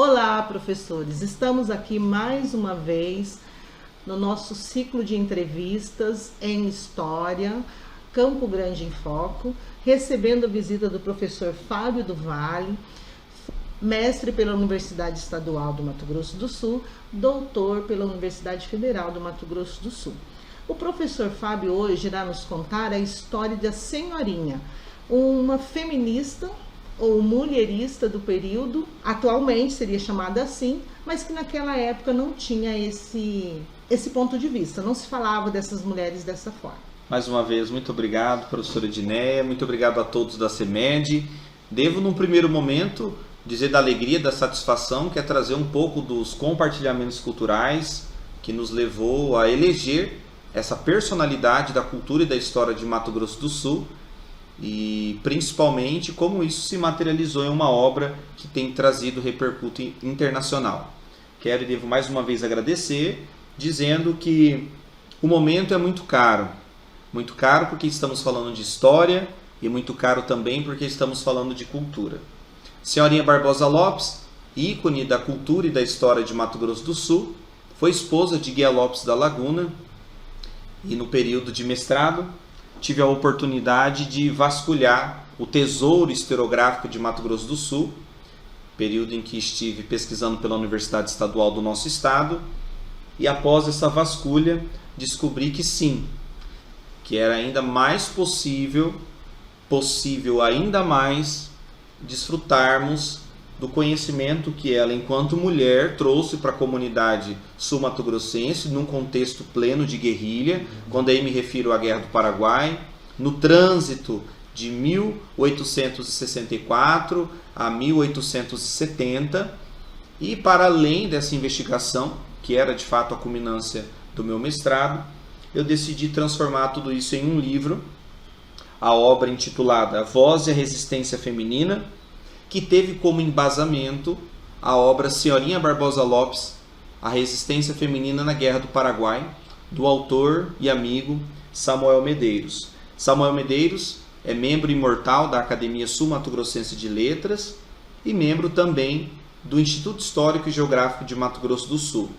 Olá, professores! Estamos aqui mais uma vez no nosso ciclo de entrevistas em História, Campo Grande em Foco, recebendo a visita do professor Fábio do Vale, mestre pela Universidade Estadual do Mato Grosso do Sul, doutor pela Universidade Federal do Mato Grosso do Sul. O professor Fábio hoje irá nos contar a história da Senhorinha, uma feminista ou mulherista do período, atualmente seria chamada assim, mas que naquela época não tinha esse ponto de vista, não se falava dessas mulheres dessa forma. Mais uma vez, muito obrigado, professora Edneia, muito obrigado a todos da CEMED. Devo, num primeiro momento, dizer da alegria, da satisfação, que é trazer um pouco dos compartilhamentos culturais que nos levou a eleger essa personalidade da cultura e da história de Mato Grosso do Sul, e principalmente como isso se materializou em uma obra que tem trazido repercussão internacional. Quero e devo mais uma vez agradecer, dizendo que o momento é muito caro porque estamos falando de história e muito caro também porque estamos falando de cultura. Senhorinha Barbosa Lopes, ícone da cultura e da história de Mato Grosso do Sul, foi esposa de Guia Lopes da Laguna e no período de mestrado tive a oportunidade de vasculhar o tesouro historiográfico de Mato Grosso do Sul, período em que estive pesquisando pela Universidade Estadual do nosso estado, e após essa vasculha descobri que sim, que era ainda mais possível ainda mais desfrutarmos do conhecimento que ela, enquanto mulher, trouxe para a comunidade sul-mato-grossense num contexto pleno de guerrilha, quando aí me refiro à Guerra do Paraguai, no trânsito de 1864 a 1870, e para além dessa investigação, que era de fato a culminância do meu mestrado, eu decidi transformar tudo isso em um livro, a obra intitulada A Voz e a Resistência Feminina, que teve como embasamento a obra Senhorinha Barbosa Lopes, A Resistência Feminina na Guerra do Paraguai, do autor e amigo Samuel Medeiros. Samuel Medeiros é membro imortal da Academia Sul-Mato-Grossense de Letras e membro também do Instituto Histórico e Geográfico de Mato Grosso do Sul.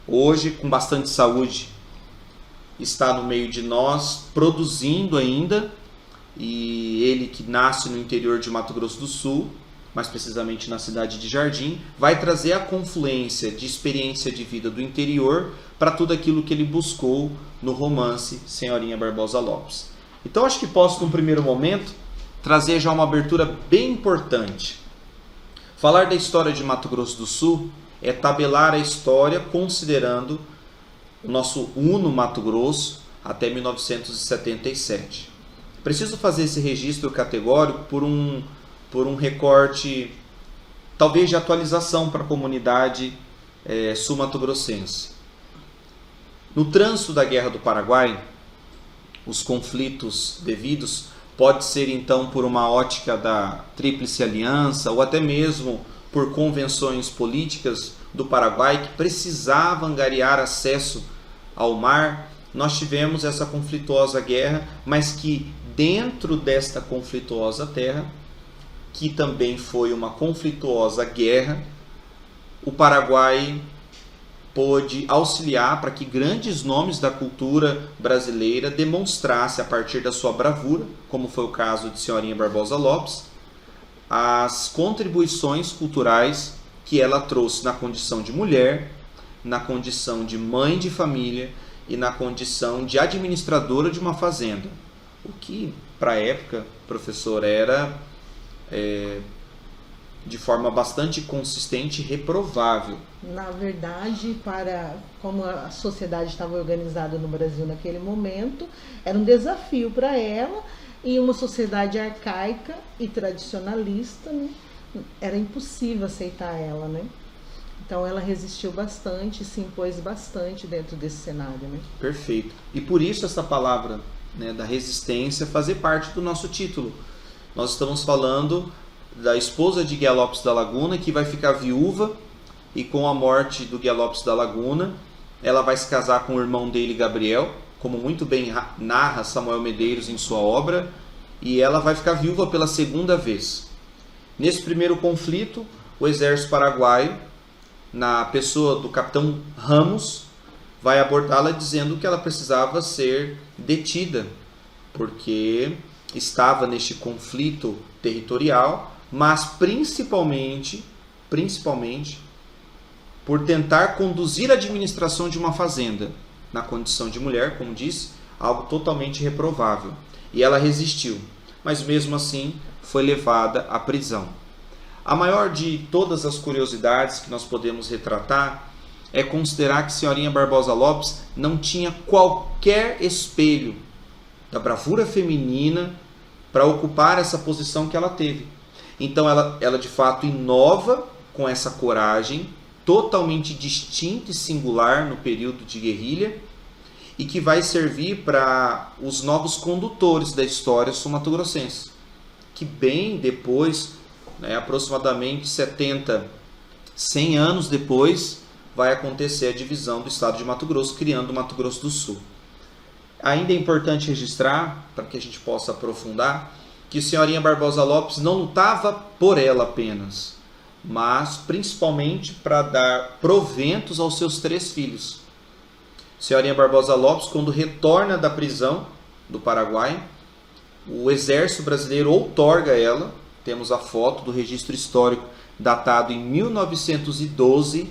Hoje, com bastante saúde, está no meio de nós, produzindo ainda, e ele que nasce no interior de Mato Grosso do Sul, mais precisamente na cidade de Jardim, vai trazer a confluência de experiência de vida do interior para tudo aquilo que ele buscou no romance Senhorinha Barbosa Lopes. Então acho que posso, num primeiro momento, trazer já uma abertura bem importante. Falar da história de Mato Grosso do Sul é tabelar a história considerando o nosso Uno Mato Grosso até 1977. Preciso fazer esse registro categórico por um recorte, talvez de atualização para a comunidade sul-mato-grossense. No trânsito da Guerra do Paraguai, os conflitos devidos pode ser então por uma ótica da Tríplice Aliança ou até mesmo por convenções políticas do Paraguai que precisavam angariar acesso ao mar. Nós tivemos essa conflituosa guerra, mas que dentro desta conflituosa terra, que também foi uma conflituosa guerra, o Paraguai pôde auxiliar para que grandes nomes da cultura brasileira demonstrassem, a partir da sua bravura, como foi o caso de Senhorinha Barbosa Lopes, as contribuições culturais que ela trouxe na condição de mulher, na condição de mãe de família e na condição de administradora de uma fazenda. O que, para a época, professor, era de forma bastante consistente e reprovável. Na verdade, como a sociedade estava organizada no Brasil naquele momento, era um desafio para ela, em uma sociedade arcaica e tradicionalista, né? Era impossível aceitar ela, né? Então ela resistiu bastante, se impôs bastante dentro desse cenário, né? Perfeito. E por isso essa palavra, né, da resistência fazer parte do nosso título. Nós estamos falando da esposa de Guia Lopes da Laguna, que vai ficar viúva, e com a morte do Guia Lopes da Laguna, ela vai se casar com o irmão dele, Gabriel, como muito bem narra Samuel Medeiros em sua obra, e ela vai ficar viúva pela segunda vez. Nesse primeiro conflito, o exército paraguaio na pessoa do capitão Ramos, vai abordá-la dizendo que ela precisava ser detida, porque estava neste conflito territorial, mas principalmente por tentar conduzir a administração de uma fazenda, na condição de mulher, como disse, algo totalmente reprovável. E ela resistiu, mas mesmo assim foi levada à prisão. A maior de todas as curiosidades que nós podemos retratar é considerar que Senhorinha Barbosa Lopes não tinha qualquer espelho da bravura feminina para ocupar essa posição que ela teve. Então ela de fato inova com essa coragem totalmente distinta e singular no período de guerrilha e que vai servir para os novos condutores da história sul-mato-grossense, que bem depois, aproximadamente 100 anos depois, vai acontecer a divisão do estado de Mato Grosso, criando o Mato Grosso do Sul. Ainda é importante registrar, para que a gente possa aprofundar, que Senhorinha Barbosa Lopes não lutava por ela apenas, mas principalmente para dar proventos aos seus 3 filhos. Senhorinha Barbosa Lopes, quando retorna da prisão do Paraguai, o exército brasileiro outorga ela, temos a foto do registro histórico datado em 1912,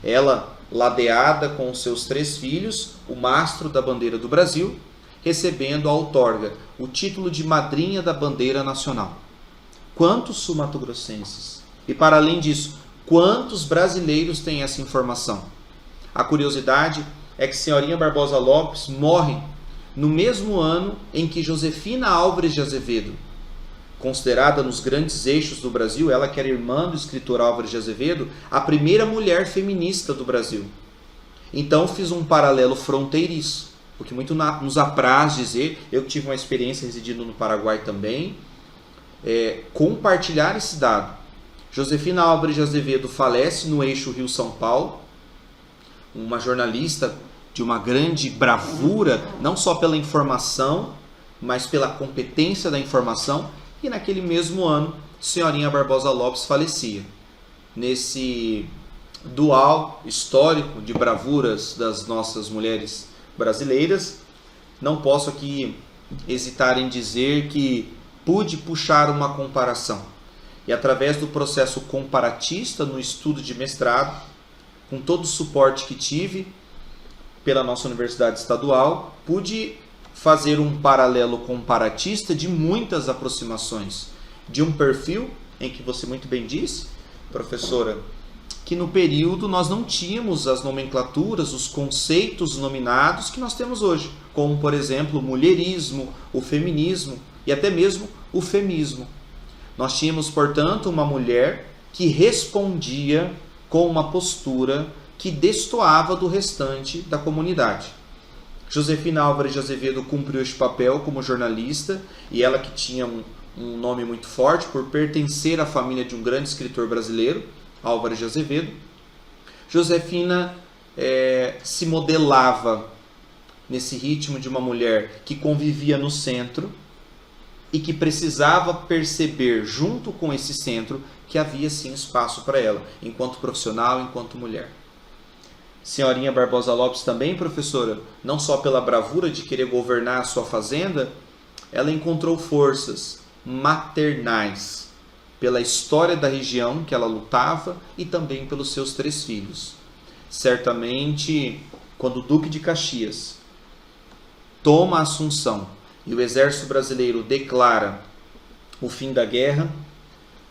ela ladeada com os seus 3 filhos, o mastro da bandeira do Brasil, recebendo a outorga, o título de madrinha da bandeira nacional. Quantos sul-mato-grossenses? E para além disso, quantos brasileiros têm essa informação? A curiosidade é que Senhorinha Barbosa Lopes morre no mesmo ano em que Josefina Álvares de Azevedo, considerada nos grandes eixos do Brasil, ela que era irmã do escritor Álvares de Azevedo, a primeira mulher feminista do Brasil. Então fiz um paralelo fronteiriço, porque muito nos apraz dizer, eu tive uma experiência residindo no Paraguai também, compartilhar esse dado. Josefina Álvares de Azevedo falece no eixo Rio-São Paulo, uma jornalista de uma grande bravura, não só pela informação, mas pela competência da informação, e naquele mesmo ano, Senhorinha Barbosa Lopes falecia. Nesse dual histórico de bravuras das nossas mulheres brasileiras, não posso aqui hesitar em dizer que pude puxar uma comparação. E através do processo comparatista no estudo de mestrado, com todo o suporte que tive pela nossa universidade estadual, pude fazer um paralelo comparatista de muitas aproximações, de um perfil em que você muito bem disse, professora, que no período nós não tínhamos as nomenclaturas, os conceitos nominados que nós temos hoje, como por exemplo o mulherismo, o feminismo e até mesmo o femismo. Nós tínhamos, portanto, uma mulher que respondia com uma postura que destoava do restante da comunidade. Josefina Álvares de Azevedo cumpriu este papel como jornalista, e ela que tinha um nome muito forte por pertencer à família de um grande escritor brasileiro, Álvares de Azevedo. Josefina se modelava nesse ritmo de uma mulher que convivia no centro e que precisava perceber, junto com esse centro, que havia sim espaço para ela, enquanto profissional, enquanto mulher. Senhorinha Barbosa Lopes também, professora, não só pela bravura de querer governar a sua fazenda, ela encontrou forças maternais pela história da região que ela lutava e também pelos seus 3 filhos. Certamente, quando o Duque de Caxias toma a Assunção e o exército brasileiro declara o fim da guerra,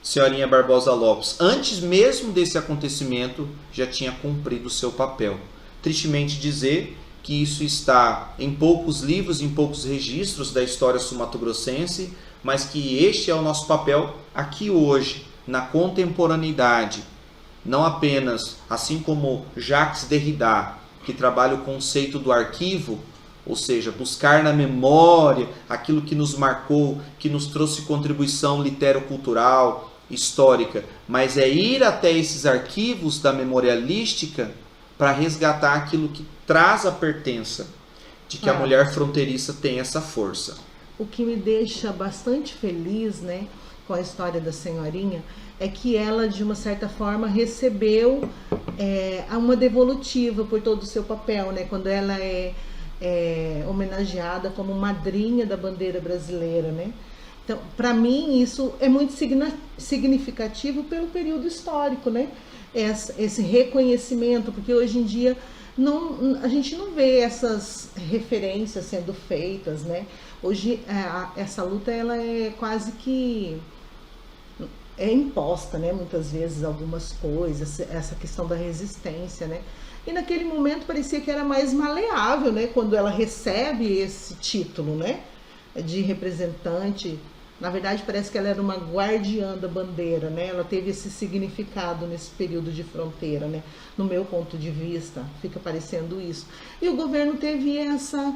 Senhorinha Barbosa Lopes, antes mesmo desse acontecimento, já tinha cumprido o seu papel. Tristemente dizer que isso está em poucos livros, em poucos registros da história sul-mato-grossense, mas que este é o nosso papel aqui hoje, na contemporaneidade. Não apenas, assim como Jacques Derrida, que trabalha o conceito do arquivo, ou seja, buscar na memória aquilo que nos marcou, que nos trouxe contribuição litero-cultural, histórica, mas é ir até esses arquivos da memorialística para resgatar aquilo que traz a pertença de que a mulher fronteiriça tem essa força. o que me deixa bastante feliz, né, com a história da senhorinha, é que ela, de uma certa forma, recebeu uma devolutiva por todo o seu papel, né, quando ela é homenageada como madrinha da bandeira brasileira, né. Então, para mim, isso é muito significativo pelo período histórico, né, esse reconhecimento, porque hoje em dia a gente não vê essas referências sendo feitas, né. Hoje essa luta ela é quase que imposta, né, muitas vezes algumas coisas, essa questão da resistência, né. E naquele momento parecia que era mais maleável, né, quando ela recebe esse título, né, de representante. Na verdade, parece que ela era uma guardiã da bandeira, né? Ela teve esse significado nesse período de fronteira, né? No meu ponto de vista, fica parecendo isso. E o governo teve essa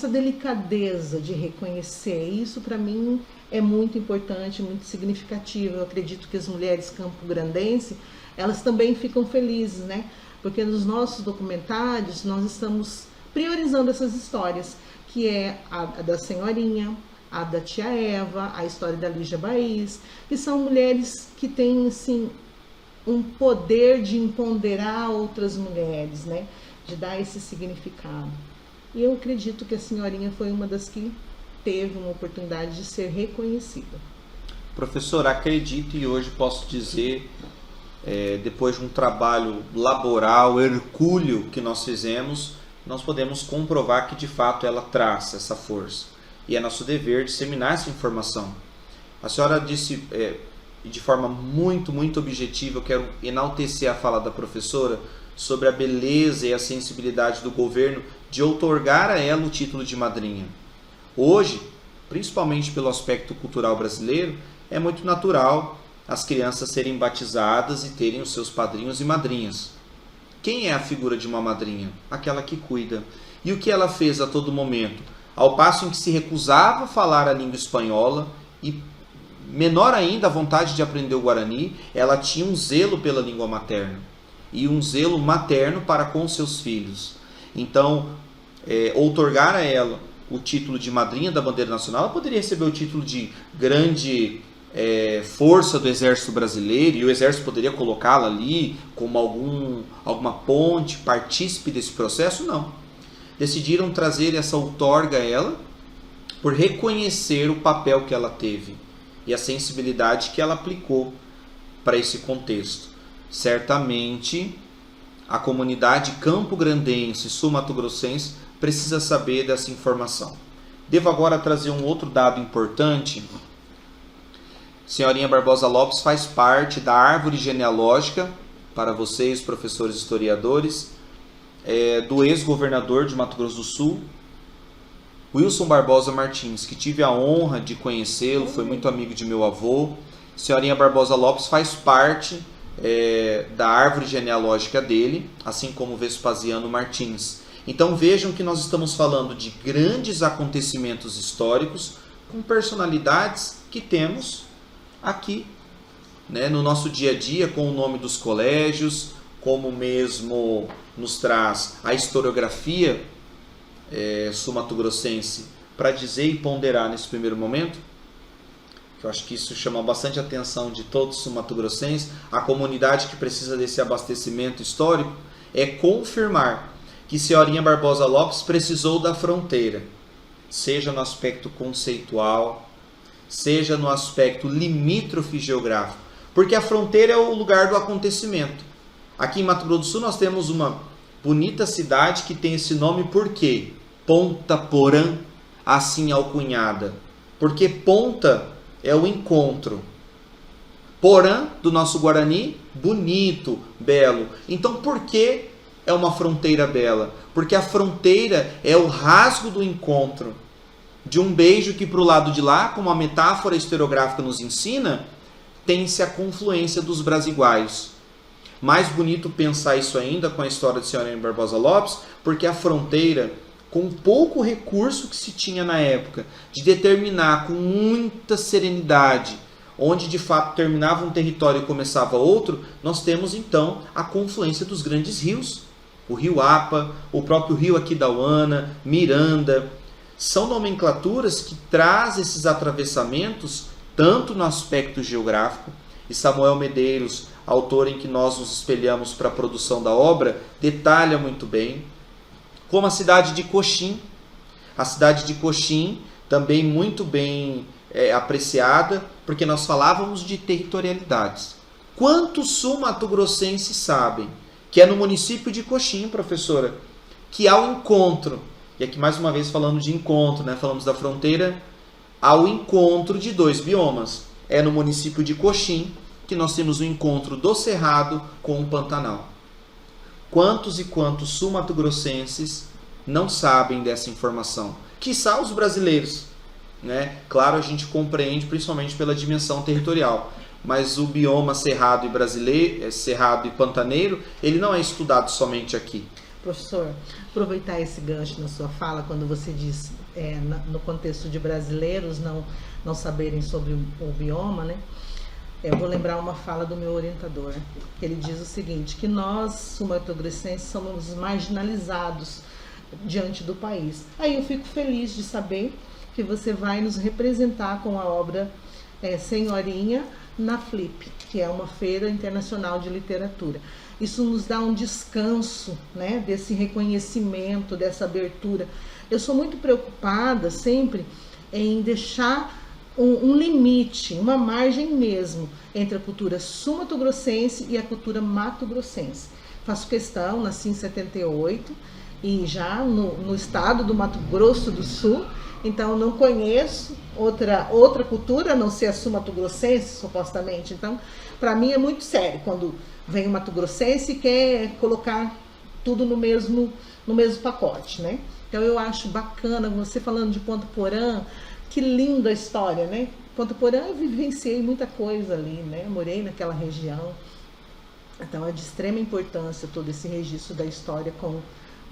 delicadeza de reconhecer. Isso, para mim, é muito importante, muito significativo. Eu acredito que as mulheres campograndenses, elas também ficam felizes, né? Porque nos nossos documentários, nós estamos priorizando essas histórias, que é a da senhorinha, a da tia Eva, a história da Lígia Baís, que são mulheres que têm, assim, um poder de empoderar outras mulheres, né? De dar esse significado. E eu acredito que a senhorinha foi uma das que teve uma oportunidade de ser reconhecida. Professora, acredito e hoje posso dizer, depois de um trabalho laboral, hercúleo que nós fizemos, nós podemos comprovar que de fato ela traz essa força. E é nosso dever disseminar essa informação. A senhora disse, de forma muito, muito objetiva, eu quero enaltecer a fala da professora sobre a beleza e a sensibilidade do governo de outorgar a ela o título de madrinha. Hoje, principalmente pelo aspecto cultural brasileiro, é muito natural as crianças serem batizadas e terem os seus padrinhos e madrinhas. Quem é a figura de uma madrinha? Aquela que cuida. E o que ela fez a todo momento? Ao passo em que se recusava a falar a língua espanhola e, menor ainda, a vontade de aprender o Guarani, ela tinha um zelo pela língua materna e um zelo materno para com seus filhos. Então, outorgar a ela o título de madrinha da bandeira nacional, ela poderia receber o título de grande força do Exército Brasileiro, e o Exército poderia colocá-la ali como alguma ponte, partícipe desse processo? Não. Decidiram trazer essa outorga a ela por reconhecer o papel que ela teve e a sensibilidade que ela aplicou para esse contexto. Certamente, a comunidade campograndense, sul-mato-grossense, precisa saber dessa informação. Devo agora trazer um outro dado importante. Senhorinha Barbosa Lopes faz parte da árvore genealógica, para vocês, professores historiadores, do ex-governador de Mato Grosso do Sul, Wilson Barbosa Martins, que tive a honra de conhecê-lo, foi muito amigo de meu avô. Senhorinha Barbosa Lopes faz parte da árvore genealógica dele, assim como Vespasiano Martins. Então vejam que nós estamos falando de grandes acontecimentos históricos com personalidades que temos aqui, né, no nosso dia a dia, com o nome dos colégios, como mesmo nos traz a historiografia sul-mato-grossense para dizer e ponderar nesse primeiro momento. Eu acho que isso chama bastante a atenção de todos os sul-mato-grossenses. A comunidade que precisa desse abastecimento histórico é confirmar que Senhorinha Barbosa Lopes precisou da fronteira, seja no aspecto conceitual, seja no aspecto limítrofe geográfico, porque a fronteira é o lugar do acontecimento. Aqui em Mato Grosso do Sul nós temos uma bonita cidade que tem esse nome por quê? Ponta Porã, assim alcunhada. Porque ponta é o encontro. Porã, do nosso Guarani, bonito, belo. Então por que é uma fronteira bela? Porque a fronteira é o rasgo do encontro. De um beijo que para o lado de lá, como a metáfora historiográfica nos ensina, tem-se a confluência dos brasiguaios. Mais bonito pensar isso ainda com a história de Senhorinha Barbosa Lopes, porque a fronteira, com pouco recurso que se tinha na época, de determinar com muita serenidade onde de fato terminava um território e começava outro, nós temos então a confluência dos grandes rios. O rio Apa, o próprio rio Aquidauana, Miranda. são nomenclaturas que trazem esses atravessamentos tanto no aspecto geográfico, e Samuel Medeiros, autor em que nós nos espelhamos para a produção da obra, detalha muito bem, como a cidade de Coxim. A cidade de Coxim, também muito bem apreciada, porque nós falávamos de territorialidades. Quantos sul-mato-grossenses sabem que é no município de Coxim, professora, que há o encontro, e aqui mais uma vez falando de encontro, né? Falamos da fronteira, há o encontro de dois biomas. É no município de Coxim que nós temos o encontro do Cerrado com o Pantanal. Quantos e quantos sul-mato-grossenses não sabem dessa informação? Quiçá os brasileiros, né? Claro, a gente compreende principalmente pela dimensão territorial, mas o bioma cerrado e brasileiro, cerrado e pantaneiro, ele não é estudado somente aqui. Professor, aproveitar esse gancho na sua fala, quando você diz no contexto de brasileiros não saberem sobre o bioma, né? Eu vou lembrar uma fala do meu orientador. Ele diz o seguinte, que nós, sul-mato-grossenses, somos marginalizados diante do país. Aí eu fico feliz de saber que você vai nos representar com a obra Senhorinha na Flip, que é uma feira internacional de literatura. Isso nos dá um descanso, né, desse reconhecimento, dessa abertura. Eu sou muito preocupada sempre em deixar um limite, uma margem mesmo, entre a cultura sul-mato-grossense e a cultura mato-grossense. Faço questão, nasci em 78 e já no estado do Mato Grosso do Sul, então não conheço outra cultura a não ser a sul-mato-grossense, supostamente. Então, para mim é muito sério quando vem o mato-grossense e quer colocar tudo no mesmo pacote, né? Então eu acho bacana você falando de Ponta Porã. Que linda a história, né? Ponta Porã eu vivenciei muita coisa ali, né? Morei naquela região. Então é de extrema importância todo esse registro da história com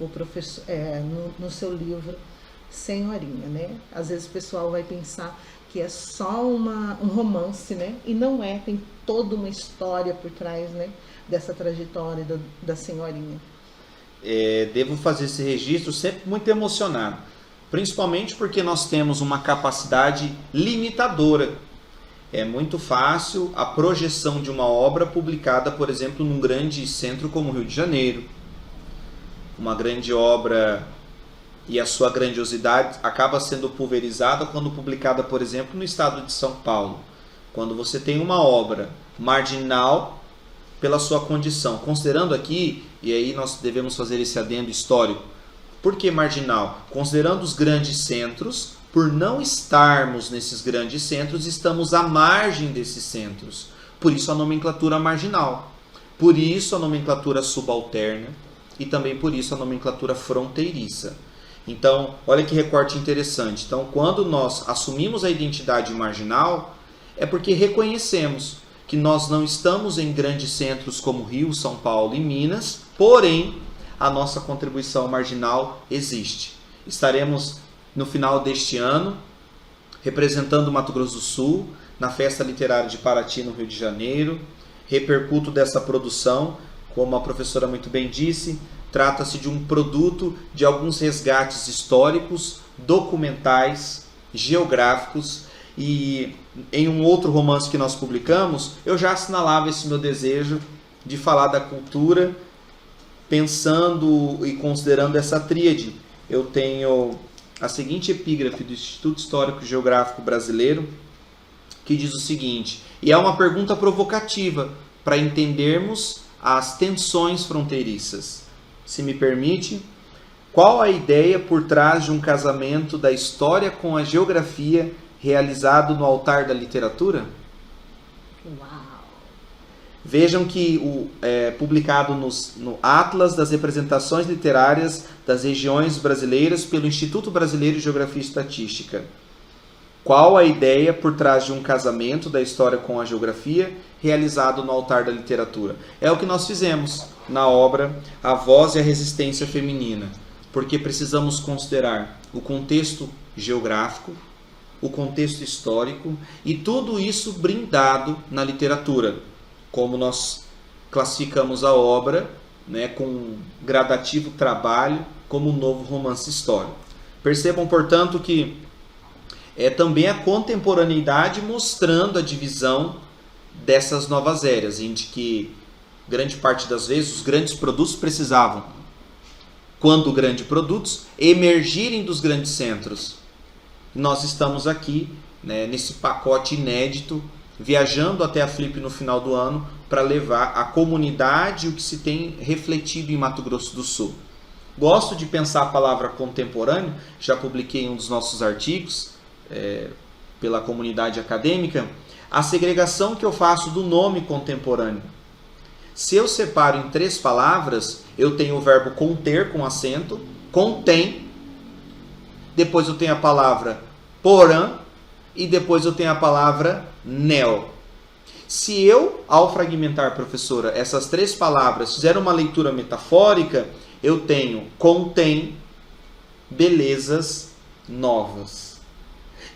o professor no seu livro Senhorinha, né? Às vezes o pessoal vai pensar que é só um romance, né? E não é, tem toda uma história por trás, né? Dessa trajetória da Senhorinha. Devo fazer esse registro sempre muito emocionado. Principalmente porque nós temos uma capacidade limitadora. É muito fácil a projeção de uma obra publicada, por exemplo, num grande centro como o Rio de Janeiro. Uma grande obra e a sua grandiosidade acaba sendo pulverizada quando publicada, por exemplo, no estado de São Paulo. Quando você tem uma obra marginal pela sua condição. Considerando aqui, e aí nós devemos fazer esse adendo histórico, por que marginal? Considerando os grandes centros, por não estarmos nesses grandes centros, estamos à margem desses centros. Por isso a nomenclatura marginal. Por isso a nomenclatura subalterna e também por isso a nomenclatura fronteiriça. Então, olha que recorte interessante. Então, quando nós assumimos a identidade marginal, é porque reconhecemos que nós não estamos em grandes centros como Rio, São Paulo e Minas, porém, a nossa contribuição marginal existe. Estaremos no final deste ano representando o Mato Grosso do Sul na Festa Literária de Paraty, no Rio de Janeiro. Repercuto dessa produção, como a professora muito bem disse, trata-se de um produto de alguns resgates históricos, documentais, geográficos, e em um outro romance que nós publicamos, eu já assinalava esse meu desejo de falar da cultura, pensando e considerando essa tríade. Eu tenho a seguinte epígrafe do Instituto Histórico e Geográfico Brasileiro, que diz o seguinte, e é uma pergunta provocativa para entendermos as tensões fronteiriças. Se me permite, qual a ideia por trás de um casamento da história com a geografia realizado no altar da literatura? Uau! Vejam que publicado no Atlas das Representações Literárias das Regiões Brasileiras pelo Instituto Brasileiro de Geografia e Estatística. Qual a ideia por trás de um casamento da história com a geografia realizado no altar da literatura? É o que nós fizemos na obra A Voz e a Resistência Feminina, porque precisamos considerar o contexto geográfico, o contexto histórico e tudo isso brindado na literatura. Como nós classificamos a obra, né, com um gradativo trabalho como um novo romance histórico. Percebam, portanto, que é também a contemporaneidade mostrando a divisão dessas novas eras, em que grande parte das vezes os grandes produtos precisavam, quando grandes produtos, emergirem dos grandes centros. Nós estamos aqui, né, nesse pacote inédito, viajando até a Flip no final do ano para levar à comunidade o que se tem refletido em Mato Grosso do Sul. Gosto de pensar a palavra contemporâneo, já publiquei um dos nossos artigos pela comunidade acadêmica, a segregação que eu faço do nome contemporâneo. Se eu separo em 3 palavras, eu tenho o verbo conter com acento, contém, depois eu tenho a palavra porã e depois eu tenho a palavra neo. Se eu, ao fragmentar, professora, essas 3 palavras, fizer uma leitura metafórica, eu tenho contém belezas novas.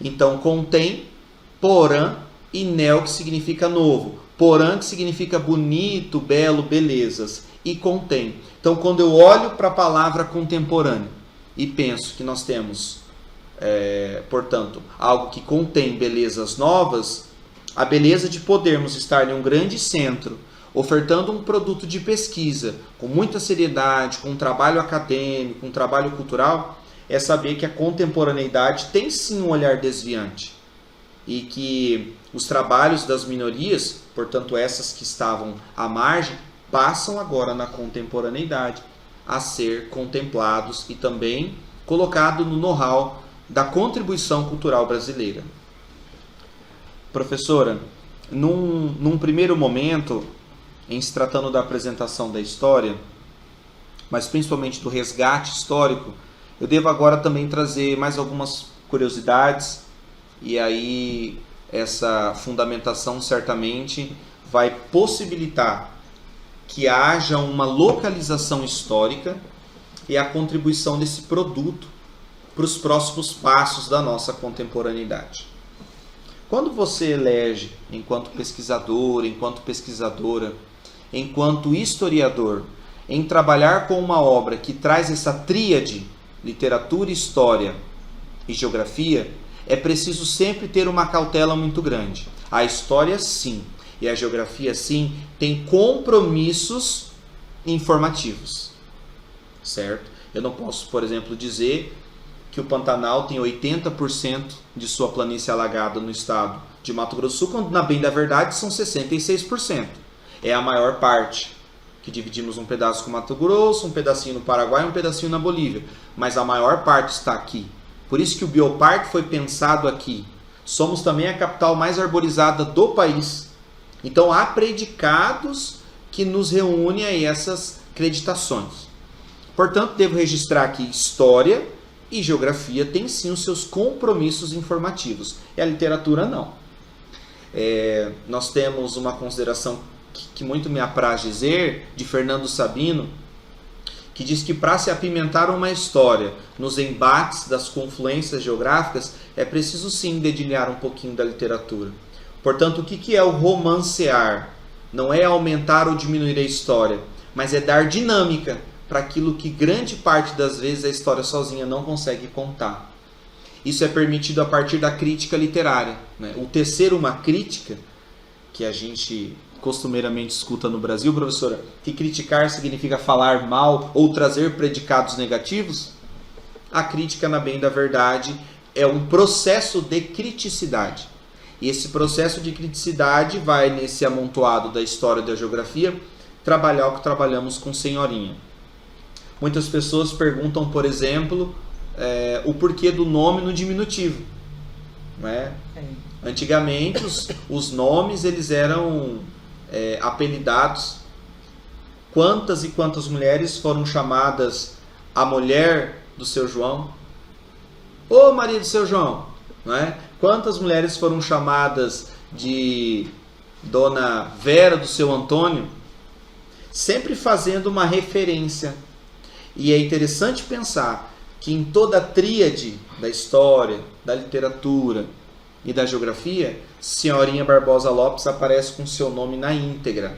Então, contém porã e neo, que significa novo. Porã, que significa bonito, belo, belezas. E contém. Então, quando eu olho para a palavra contemporâneo e penso que nós temos, portanto, algo que contém belezas novas, a beleza de podermos estar em um grande centro, ofertando um produto de pesquisa com muita seriedade, com um trabalho acadêmico, um trabalho cultural, é saber que a contemporaneidade tem sim um olhar desviante. E que os trabalhos das minorias, portanto essas que estavam à margem, passam agora na contemporaneidade a ser contemplados e também colocado no know-how da contribuição cultural brasileira. Professora, num primeiro momento, em se tratando da apresentação da história, mas principalmente do resgate histórico, eu devo agora também trazer mais algumas curiosidades, e aí essa fundamentação certamente vai possibilitar que haja uma localização histórica e a contribuição desse produto para os próximos passos da nossa contemporaneidade. Quando você elege, enquanto pesquisador, enquanto pesquisadora, enquanto historiador, em trabalhar com uma obra que traz essa tríade, literatura, história e geografia, é preciso sempre ter uma cautela muito grande. A história, sim, e a geografia, sim, tem compromissos informativos, certo? Eu não posso, por exemplo, dizer que o Pantanal tem 80% de sua planície alagada no estado de Mato Grosso do Sul, quando, na bem da verdade, são 66%. É a maior parte, que dividimos um pedaço com Mato Grosso, um pedacinho no Paraguai e um pedacinho na Bolívia. Mas a maior parte está aqui. Por isso que o Bioparque foi pensado aqui. Somos também a capital mais arborizada do país. Então há predicados que nos reúnem a essas acreditações. Portanto, devo registrar aqui história e geografia têm sim os seus compromissos informativos. E a literatura não. Nós temos uma consideração que muito me apraz dizer, de Fernando Sabino, que diz que para se apimentar uma história nos embates das confluências geográficas, é preciso sim dedilhar um pouquinho da literatura. Portanto, o que é o romancear? Não é aumentar ou diminuir a história, mas é dar dinâmica para aquilo que grande parte das vezes a história sozinha não consegue contar. Isso é permitido a partir da crítica literária, né? O tecer uma crítica, que a gente costumeiramente escuta no Brasil, professora, que criticar significa falar mal ou trazer predicados negativos. A crítica, na bem da verdade, é um processo de criticidade. E esse processo de criticidade vai, nesse amontoado da história e da geografia, trabalhar o que trabalhamos com senhorinha. Muitas pessoas perguntam, por exemplo, o porquê do nome no diminutivo. Não é? Antigamente, os nomes eles eram apelidados. Quantas e quantas mulheres foram chamadas a mulher do seu João? Ô Maria do seu João! Não é? Quantas mulheres foram chamadas de Dona Vera do seu Antônio? Sempre fazendo uma referência. E é interessante pensar que em toda a tríade da história, da literatura e da geografia, Senhorinha Barbosa Lopes aparece com seu nome na íntegra.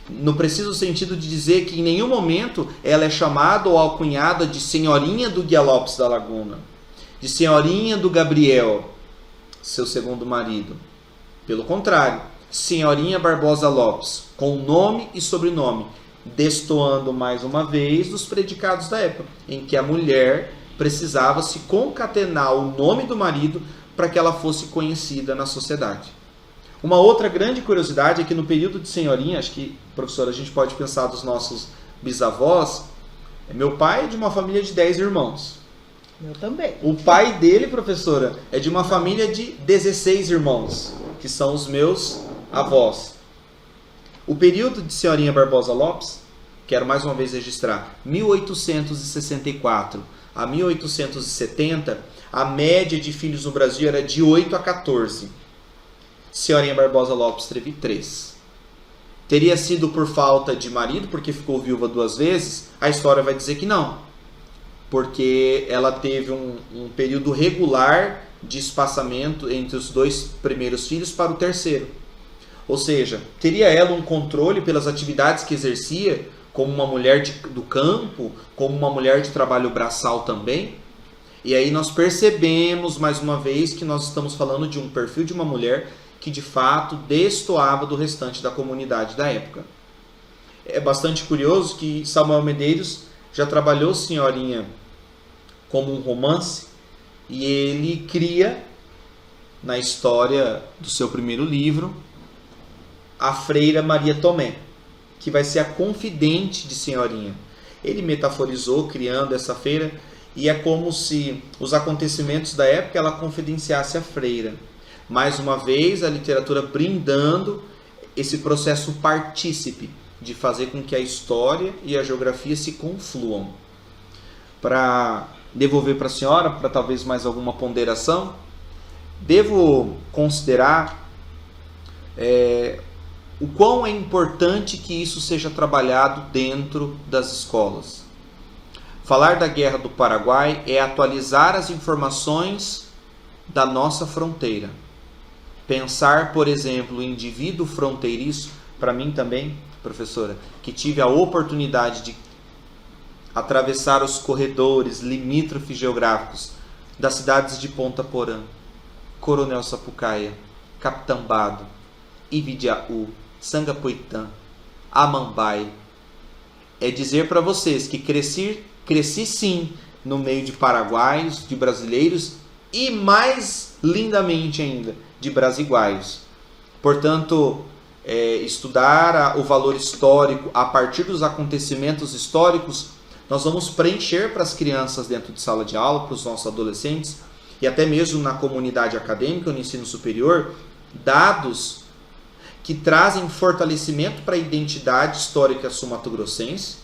no preciso sentido de dizer que em nenhum momento ela é chamada ou alcunhada de senhorinha do Guia Lopes da Laguna, de senhorinha do Gabriel, seu segundo marido. Pelo contrário, senhorinha Barbosa Lopes, com nome e sobrenome, destoando mais uma vez dos predicados da época, em que a mulher precisava se concatenar o nome do marido para que ela fosse conhecida na sociedade. Uma outra grande curiosidade é que no período de senhorinha, acho que, professora, a gente pode pensar dos nossos bisavós, meu pai é de uma família de 10 irmãos. Eu também. O pai dele, professora, é de uma família de 16 irmãos, que são os meus avós. O período de senhorinha Barbosa Lopes, quero mais uma vez registrar, 1864 a 1870, a média de filhos no Brasil era de 8 a 14. Senhorinha Barbosa Lopes teve 3. Teria sido por falta de marido, porque ficou viúva 2 vezes? A história vai dizer que não. Porque ela teve um período regular de espaçamento entre os 2 primeiros filhos para o terceiro. Ou seja, teria ela um controle pelas atividades que exercia, como uma mulher do campo, como uma mulher de trabalho braçal também? E aí nós percebemos, mais uma vez, que nós estamos falando de um perfil de uma mulher que de fato destoava do restante da comunidade da época. É bastante curioso que Samuel Medeiros já trabalhou Senhorinha como um romance, e ele cria, na história do seu primeiro livro, a freira Maria Tomé, que vai ser a confidente de Senhorinha. Ele metaforizou criando essa freira, e é como se os acontecimentos da época ela confidenciasse a freira. Mais uma vez, a literatura brindando esse processo partícipe de fazer com que a história e a geografia se confluam. Para devolver para a senhora, para talvez mais alguma ponderação, devo considerar o quão é importante que isso seja trabalhado dentro das escolas. Falar da Guerra do Paraguai é atualizar as informações da nossa fronteira. Pensar, por exemplo, o indivíduo fronteiriço, para mim também, professora, que tive a oportunidade de atravessar os corredores limítrofes geográficos das cidades de Ponta Porã, Coronel Sapucaia, Capitambado, Ibidiaú, Sangapuitã, Amambai. É dizer para vocês que cresci sim no meio de paraguaios, de brasileiros e mais lindamente ainda, de brasiguaios. Portanto, estudar o valor histórico a partir dos acontecimentos históricos, nós vamos preencher para as crianças dentro de sala de aula, para os nossos adolescentes e até mesmo na comunidade acadêmica, no ensino superior, dados que trazem fortalecimento para a identidade histórica sul-mato-grossense,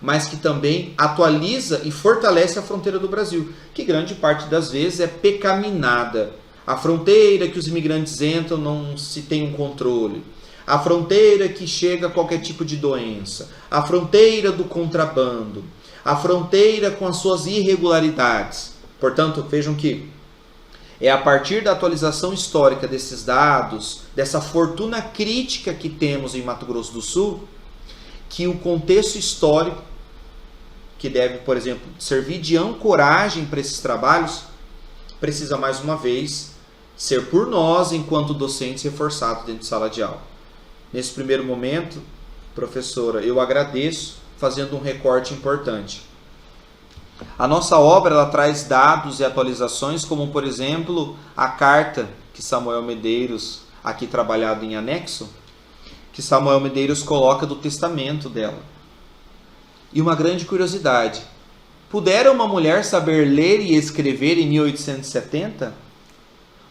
mas que também atualiza e fortalece a fronteira do Brasil, que grande parte das vezes é pecaminada. A fronteira que os imigrantes entram não se tem um controle. A fronteira que chega a qualquer tipo de doença. A fronteira do contrabando. A fronteira com as suas irregularidades. Portanto, vejam que é a partir da atualização histórica desses dados, dessa fortuna crítica que temos em Mato Grosso do Sul, que o contexto histórico, que deve, por exemplo, servir de ancoragem para esses trabalhos, precisa mais uma vez ser por nós, enquanto docentes, reforçado dentro de sala de aula. Nesse primeiro momento, professora, eu agradeço fazendo um recorte importante. A nossa obra ela traz dados e atualizações, como por exemplo a carta que Samuel Medeiros, aqui trabalhado em anexo, que Samuel Medeiros coloca do testamento dela. E uma grande curiosidade, pudera uma mulher saber ler e escrever em 1870?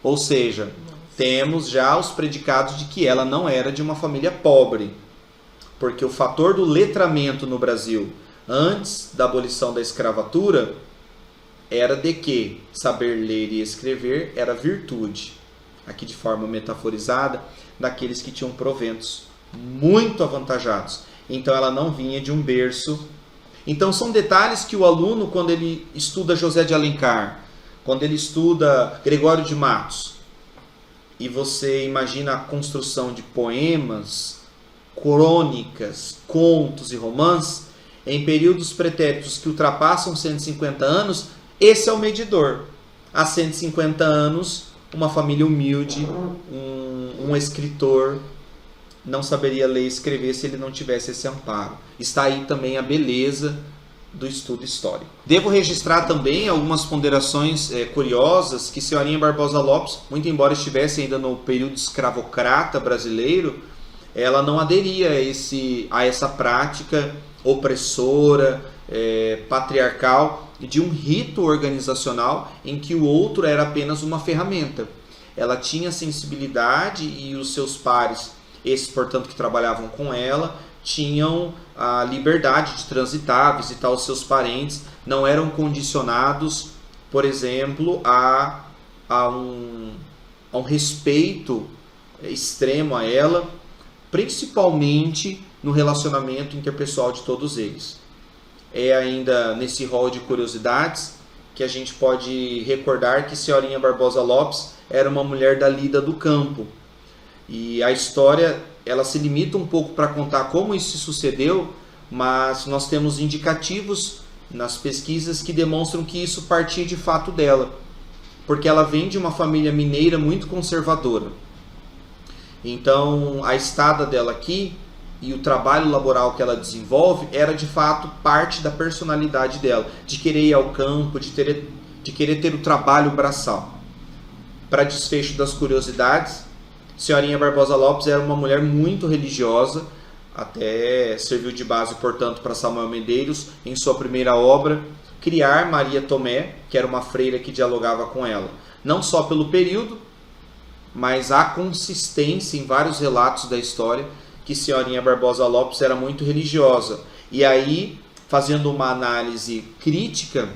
Ou seja, temos já os predicados de que ela não era de uma família pobre, porque o fator do letramento no Brasil, antes da abolição da escravatura, era de que saber ler e escrever era virtude, aqui de forma metaforizada, daqueles que tinham proventos muito avantajados. Então ela não vinha de um berço. Então são detalhes que o aluno, quando ele estuda José de Alencar, quando ele estuda Gregório de Matos, e você imagina a construção de poemas crônicas, contos e romances, em períodos pretéritos que ultrapassam 150 anos, esse é o medidor. Há 150 anos, uma família humilde, um escritor, não saberia ler e escrever se ele não tivesse esse amparo. Está aí também a beleza do estudo histórico. Devo registrar também algumas ponderações curiosas que Senhorinha Barbosa Lopes, muito embora estivesse ainda no período escravocrata brasileiro, ela não aderia a essa prática opressora, patriarcal, de um rito organizacional em que o outro era apenas uma ferramenta. Ela tinha sensibilidade e os seus pares, esses, portanto, que trabalhavam com ela, tinham a liberdade de transitar, visitar os seus parentes, não eram condicionados, por exemplo, a um respeito extremo a ela, principalmente no relacionamento interpessoal de todos eles. É ainda nesse rol de curiosidades que a gente pode recordar que Senhorinha Barbosa Lopes era uma mulher da lida do campo. E a história, ela se limita um pouco para contar como isso se sucedeu, mas nós temos indicativos nas pesquisas que demonstram que isso partia de fato dela, porque ela vem de uma família mineira muito conservadora. Então, a estada dela aqui e o trabalho laboral que ela desenvolve era de fato parte da personalidade dela, de querer ir ao campo, de querer ter o trabalho braçal. Para desfecho das curiosidades, Senhorinha Barbosa Lopes era uma mulher muito religiosa, até serviu de base, portanto, para Samuel Medeiros, em sua primeira obra, criar Maria Tomé, que era uma freira que dialogava com ela. Não só pelo período, mas há consistência em vários relatos da história que Senhorinha Barbosa Lopes era muito religiosa. E aí, fazendo uma análise crítica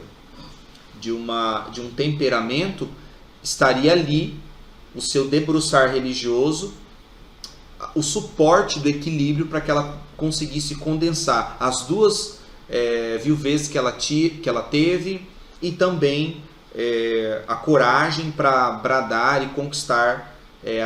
de um temperamento, estaria ali o seu debruçar religioso, o suporte do equilíbrio para que ela conseguisse condensar as duas viuvez que ela teve e também a coragem para bradar e conquistar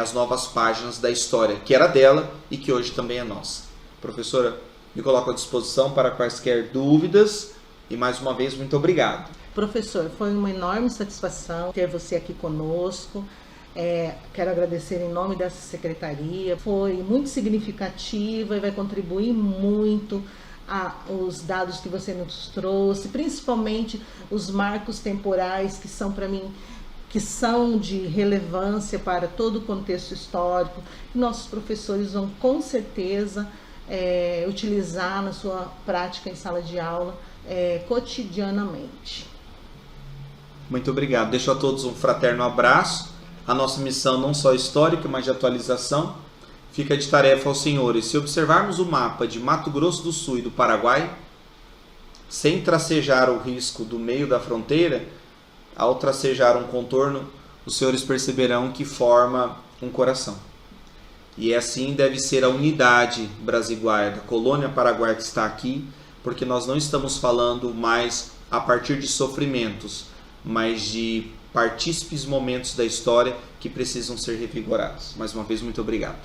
as novas páginas da história, que era dela e que hoje também é nossa. Professora, me coloco à disposição para quaisquer dúvidas e mais uma vez muito obrigado. Professor, foi uma enorme satisfação ter você aqui conosco. Quero agradecer em nome dessa secretaria, foi muito significativa e vai contribuir muito os dados que você nos trouxe, principalmente os marcos temporais que são para mim, que são de relevância para todo o contexto histórico, que nossos professores vão com certeza utilizar na sua prática em sala de aula cotidianamente. Muito obrigado. Deixo a todos um fraterno abraço. A nossa missão não só histórica, mas de atualização, fica de tarefa aos senhores. Se observarmos o mapa de Mato Grosso do Sul e do Paraguai, sem tracejar o risco do meio da fronteira, ao tracejar um contorno, os senhores perceberão que forma um coração. E assim deve ser a unidade brasiguaia, da colônia paraguaia que está aqui, porque nós não estamos falando mais a partir de sofrimentos, mas de partícipes momentos da história que precisam ser revigorados. Mais uma vez, muito obrigado.